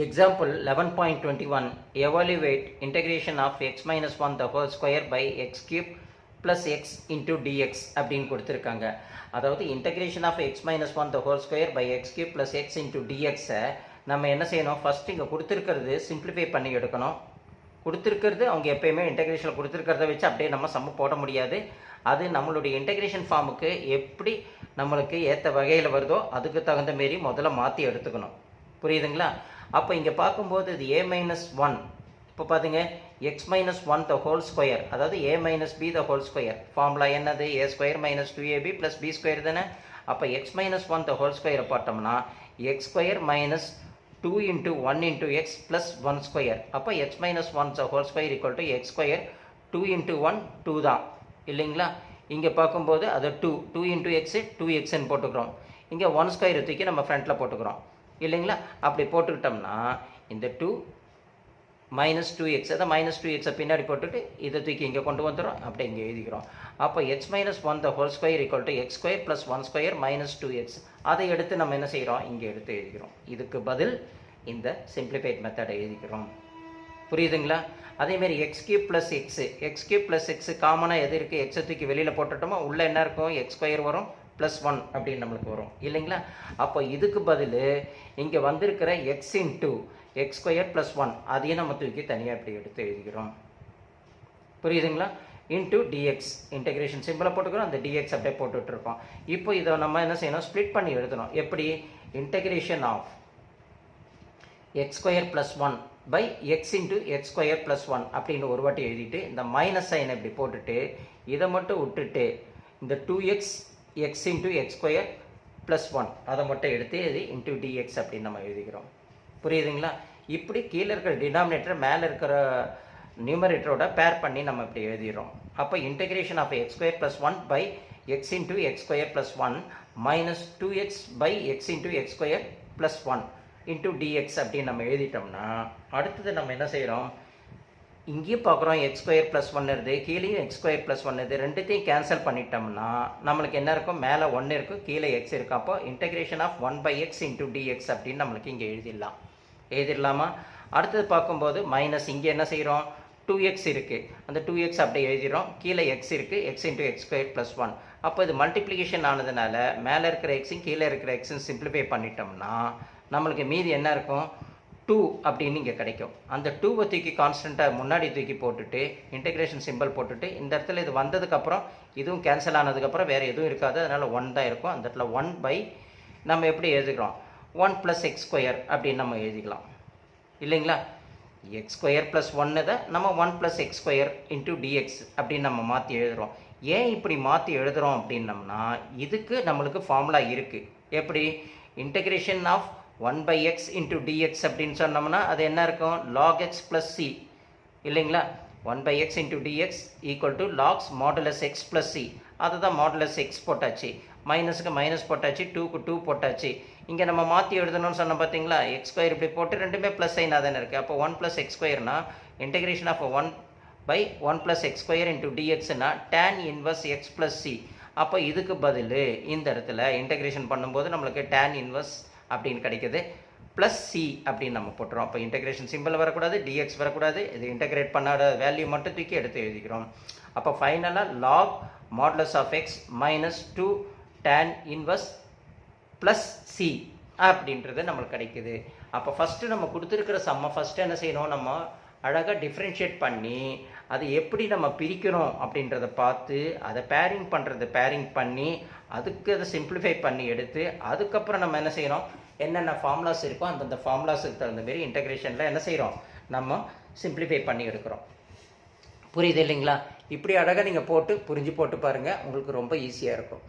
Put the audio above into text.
Example 11.21 evaluate integration of x minus 1 the whole square by x cube plus x into dx அப்படின்னு கொடுத்துருக்காங்க. அதாவது integration of x minus 1 the whole square by x cube plus x into dx நம்ம என்ன செய்யணும், first இங்கே கொடுத்துருக்கிறது simplify பண்ணி எடுக்கணும். கொடுத்துருக்கிறது அவங்க எப்பயுமே இன்டெகிரேஷனில் கொடுத்துருக்கிறத வச்சு அப்படியே நம்ம சம்ம போட முடியாது. அது நம்மளுடைய இன்டெகிரேஷன் ஃபார்முக்கு எப்படி நம்மளுக்கு ஏற்ற வகையில் வருதோ அதுக்கு தகுந்த மாரி முதல்ல மாற்றி எடுத்துக்கணும். புரியுதுங்களா? அப்போ இங்கே பார்க்கும்போது இது a மைனஸ் 1, இப்போ பார்த்துங்க x minus 1 the whole square, அதாவது a minus b the whole square. Formula என்னது? a square minus 2ab plus b square தானே. அப்போ எக்ஸ் மைனஸ் 1 த ஹோல் ஸ்கொயரை பார்த்தோம்னா x square minus 2 into 1 into x plus 1 square. அப்போ x minus 1 the whole square equal to x square 2 into 1 2 தான் இல்லைங்களா. இங்கே பார்க்கும்போது அது 2 into x 2xன்னு போட்டுக்கிறோம். இங்கே 1 ஸ்கொயர் தூக்கி நம்ம ஃப்ரண்ட்டில் போட்டுக்கிறோம் இல்லைங்களா. அப்படி போட்டுக்கிட்டோம்னா இந்த 2 மைனஸ் 2x, அதை மைனஸ் 2xை பின்னாடி போட்டுட்டு இதை தூக்கி இங்கே கொண்டு வந்துடும், அப்படி இங்கே எழுதிக்கிறோம். அப்போ x minus 1 the whole square equal to X square plus 1 square minus 2x. அதை எடுத்து நம்ம என்ன செய்கிறோம், இங்கே எடுத்து எழுதிக்கிறோம். இதுக்கு பதில் இந்த சிம்பிளிஃபைட் மெத்தடை எழுதிக்கிறோம். புரியுதுங்களா? அதேமாரி X cube plus x, X cube plus x காமனாக எது இருக்குது, எக்ஸை தூக்கி வெளியில் போட்டுட்டோமோ உள்ளே என்ன இருக்கும், எக்ஸ் ஸ்கொயர் வரும் ப்ளஸ் 1 அப்படின்னு நம்மளுக்கு வரும் இல்லைங்களா. அப்போ இதுக்கு பதில் இங்கே வந்திருக்கிற X into x square plus 1 அதையும் நம்ம தூக்கி தனியாக இப்படி எடுத்து எழுதிக்கிறோம். புரியுதுங்களா? இன்ட்டு டிஎக்ஸ் இன்டெகிரேஷன் சிம்பிளை போட்டுக்கிறோம், அந்த டிஎக்ஸ் அப்படியே போட்டுட்ருக்கோம். இப்போ இதை நம்ம என்ன செய்யணும், ஸ்ப்ளிட் பண்ணி எழுதணும். எப்படி? Integration of x square plus 1 by x into x square plus 1 அப்படின்னு ஒரு வாட்டி எழுதிட்டு இந்த மைனஸ் சைனை இப்படி போட்டுட்டு இதை மட்டும் விட்டுட்டு இந்த 2x X into x square plus 1 அதை மட்டும் எடுத்து இது இன்ட்டு டிஎக்ஸ் அப்படின்னு நம்ம எழுதிக்கிறோம். புரியுதுங்களா? இப்படி கீழே இருக்கிற டினாமினேட்டர் மேலே இருக்கிற நியூமரேட்டரோட பேர் பண்ணி நம்ம இப்படி எழுதிடுறோம். அப்போ integration of x square plus 1 by x into x square plus 1 minus 2x by x into x square plus 1 into dx அப்படின்னு நம்ம எழுதிட்டோம்னா அடுத்தது நம்ம என்ன செய்கிறோம், இங்கேயும் பார்க்குறோம் எக்ஸ் ஸ்கொயர் ப்ளஸ் 1 இருக்குது, கீழேயும் எக்ஸ் ஸ்கொயர் ப்ளஸ் 1 இருக்குது. ரெண்டுத்தையும் கேன்சல் பண்ணிட்டோம்னா நம்மளுக்கு என்ன இருக்கும், மேலே 1 இருக்கும், கீழே எக்ஸ் இருக்கும். அப்போ integration of 1 by x into dx அப்படின்னு நம்மளுக்கு இங்கே எழுதிடலாமா. அடுத்தது பார்க்கும்போது மைனஸ் இங்கே என்ன செய்கிறோம், 2x இருக்குது, அந்த 2x அப்படியே எழுதிடும், கீழே எக்ஸ் இருக்குது, X into x square plus 1. அப்போ இது மல்டிப்ளிகேஷன் ஆனதுனால மேலே இருக்கிற எக்ஸும் கீழே இருக்கிற எக்ஸும் சிம்பிளிஃபை பண்ணிட்டோம்னா நம்மளுக்கு மீதி என்ன இருக்கும், 2 அப்படின்னு இங்கே கிடைக்கும். அந்த 2வை தூக்கி கான்ஸ்டண்ட்டாக முன்னாடி தூக்கி போட்டுட்டு இன்டெகிரேஷன் சிம்பிள் போட்டுட்டு இந்த இடத்துல இது வந்ததுக்கப்புறம் இதுவும் கேன்சல் ஆனதுக்கப்புறம் வேறு எதுவும் இருக்காது, அதனால் 1 தான் இருக்கும். அந்த இடத்துல 1 பை நம்ம எப்படி எழுதிக்கிறோம், 1 ப்ளஸ் எக்ஸ் ஸ்கொயர் அப்படின்னு நம்ம எழுதிக்கலாம் இல்லைங்களா. எக்ஸ் ஸ்கொயர் ப்ளஸ் 1 தான் நம்ம 1 plus X square into dx அப்படின்னு நம்ம மாற்றி எழுதுகிறோம். ஏன் இப்படி மாற்றி எழுதுகிறோம் அப்படின்னம்னா இதுக்கு நம்மளுக்கு ஃபார்முலா இருக்குது. எப்படி? Integration of 1 by x into dx அப்படின்னு சொன்னோம்னா அது என்ன இருக்கும், லாக் எக்ஸ் ப்ளஸ் சி இல்லைங்களா. 1 by x into dx equal to log x modulus x plus c. அதுதான் மாடுலஸ் எக்ஸ் போட்டாச்சு, மைனஸுக்கு மைனஸ் போட்டாச்சு, 2க்கு 2 போட்டாச்சு. இங்கே நம்ம மாற்றி எழுதணும்னு சொன்னோம் பார்த்தீங்களா, எக்ஸ் ஸ்கொயர் இப்படி போட்டு ரெண்டுமே ப்ளஸ் சைனாக தானே இருக்குது. அப்போ 1 ப்ளஸ் எக்ஸ் ஸ்கொயர்னா integration of 1 by 1 plus X square into டிஎக்ஸ்னா tan inverse X plus C. அப்போ இதுக்கு பதில் இந்த இடத்துல இன்டெகிரேஷன் பண்ணும்போது நம்மளுக்கு டேன் இன்வர்ஸ் அப்படின்னு கிடைக்கிது, ப்ளஸ் சி அப்படின்னு நம்ம போட்டுறோம். அப்போ இன்டெகிரேஷன் சிம்பிள் வரக்கூடாது, டிஎக்ஸ் வரக்கூடாது, இது இன்டெகிரேட் பண்ணாத வேல்யூ மட்டும் தூக்கி எடுத்து எழுதிக்கிறோம். அப்போ ஃபைனலாக log modulus of x minus 2 tan inverse plus c அப்படின்றது நம்மளுக்கு கிடைக்குது. அப்போ ஃபஸ்ட்டு நம்ம கொடுத்துருக்கிற சம்மை ஃபஸ்ட்டு என்ன செய்யணும், நம்ம அழகாக டிஃப்ரென்ஷியேட் பண்ணி அது எப்படி நம்ம பிரிக்கணும் அப்படின்றத பார்த்து அதை பேரிங் பண்ணி அதுக்கு அதை சிம்பிளிஃபை பண்ணி எடுத்து அதுக்கப்புறம் நம்ம என்ன செய்யணும், என்னென்ன ஃபார்முலாஸ் இருக்கோ அந்தந்த ஃபார்முலாஸுக்கு தகுந்த மாரி இன்டெகிரேஷனில் என்ன செய்கிறோம், நம்ம சிம்பிளிஃபை பண்ணி எடுக்கிறோம். புரியுது இல்லைங்களா? இப்படி அழகாக நீங்கள் புரிஞ்சு போட்டு பாருங்கள், உங்களுக்கு ரொம்ப ஈஸியாக இருக்கும்.